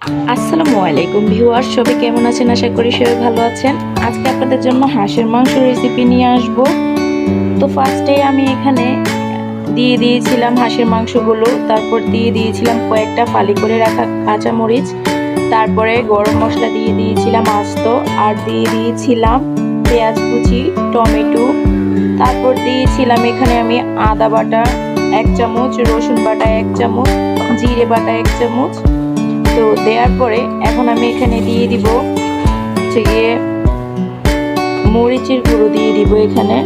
আসসালামু আলাইকুম ভিউয়ার্স, সবাই কেমন আছেন? আশা করি সবাই ভালো আছেন। আজকে আপনাদের জন্য হাঁসের মাংস রেসিপি নিয়ে আসব। তো ফার্স্টে আমি এখানে দিয়ে দিয়েছিলাম হাঁসের মাংসগুলো, তারপর দিয়ে দিয়েছিলাম কয়েকটা ফালি করে রাখা কাঁচামরিচ, তারপরে গরম মশলা দিয়ে দিয়েছিলাম আস্ত, আর দিয়ে দিয়েছিলাম পেঁয়াজ কুচি, টমেটো, তারপর দিয়েছিলাম এখানে আমি আদা বাটা 1 চামচ, রসুন বাটা 1 চামচ, জিরে বাটা 1 চামচ। তো দেওয়ার পরে এখন আমি এখানে দিয়ে দিব হচ্ছে গিয়ে মরিচের গুঁড়ো দিয়ে দিব। এখানে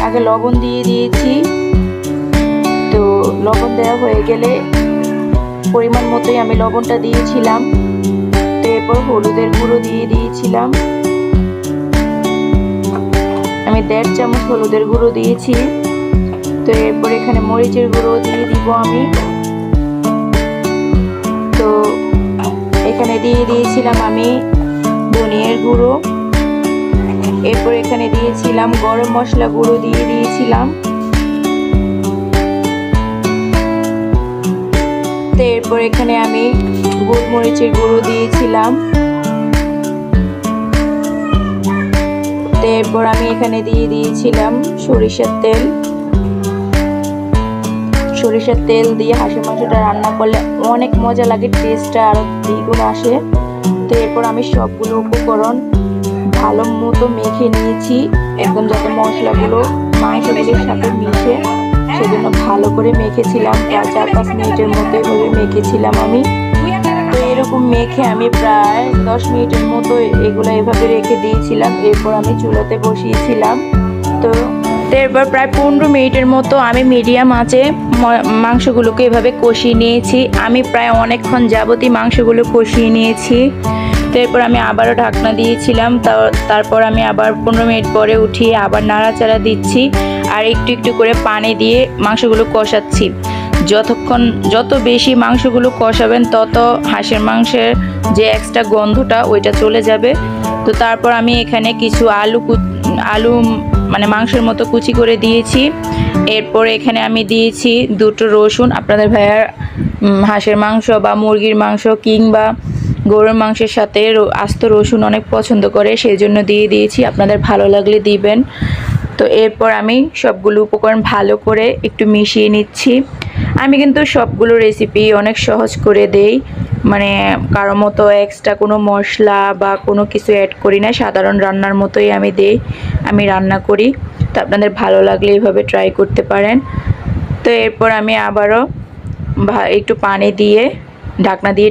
আগে লবণ দিয়ে দিয়েছি, তো লবণ দেওয়া হয়ে গেলে পরিমাণ মতোই আমি লবণটা দিয়েছিলাম। তো এরপর হলুদের গুঁড়ো দিয়ে দিয়েছিলাম, আমি 1.5 চামচ হলুদের গুঁড়ো দিয়েছি। তো এরপর এখানে মরিচের গুঁড়ো দিয়ে দিব আমি। তো এখানে দিয়ে দিয়েছিলাম আমি ধনিয়ার গুঁড়ো, এরপর এখানে দিয়েছিলাম গরম মশলা গুঁড়ো দিয়ে দিয়েছিলাম। তো এরপর এখানে আমি গোলমরিচের গুঁড়ো দিয়েছিলাম। তো এরপর আমি এখানে দিয়ে দিয়েছিলাম সরিষার তেল। সরিষার তেল দিয়ে হাঁসের মাংসটা রান্না করলে অনেক মজা লাগে, টেস্টটা আরো দ্বিগুণ আসে। তো এরপর আমি সবগুলো উপকরণ ভালো মতো মেখে নিয়েছি, একদম যাতে মশলাগুলো মাংসগুলোর সাথে মিশে, সেজন্য ভালো করে মেখেছিলাম। প্রায় 4-5 মিনিটের মতো এভাবে মেখেছিলাম আমি। তো এরকম মেখে আমি প্রায় 10 মিনিটের মতো এগুলো এভাবে রেখে দিয়েছিলাম। এরপর আমি চুলাতে বসিয়েছিলাম। তো এরপর প্রায় 15 মিনিটের মতো আমি মিডিয়াম আঁচে মাংসগুলোকে এভাবে কষিয়ে নিয়েছি। আমি প্রায় অনেকক্ষণ যাবতই মাংসগুলো কষিয়ে নিয়েছি। তো এরপর আমি আবারও ঢাকনা দিয়েছিলাম। তারপর আমি আবার 15 মিনিট পরে উঠিয়ে আবার নাড়াচাড়া দিচ্ছি, আর একটু একটু করে পানি দিয়ে মাংসগুলো কষাচ্ছি। যত বেশি মাংসগুলো কষাবেন তত হাঁসের মাংসের যে এক্সট্রা গন্ধটা ওইটা চলে যাবে। তো তারপর আমি এখানে কিছু আলু মানে মাংসের মতো কুচি করে দিয়েছি। এরপর এখানে আমি দিয়েছি 2টো রসুন। আপনাদের ভাইয়ার হাঁসের মাংস বা মুরগির মাংস কিংবা গরুর মাংসের সাথে আস্ত রসুন অনেক পছন্দ করে, সেই জন্য দিয়ে দিয়েছি, আপনাদের ভালো লাগলে দিবেন। তো এরপর আমি সবগুলো উপকরণ ভালো করে একটু মিশিয়ে নিচ্ছি। আমি কিন্তু সবগুলো রেসিপি অনেক সহজ করে দেই, মানে কারো মতো এক্সট্রা কোনো মশলা বা কোনো কিছু অ্যাড করি না, সাধারণ রান্নার মতোই আমি রান্না করি। তো আপনাদের ভালো লাগলে এইভাবে ট্রাই করতে পারেন। তো এরপর আমি আবারও একটু পানি দিয়ে ঢাকনা দিয়ে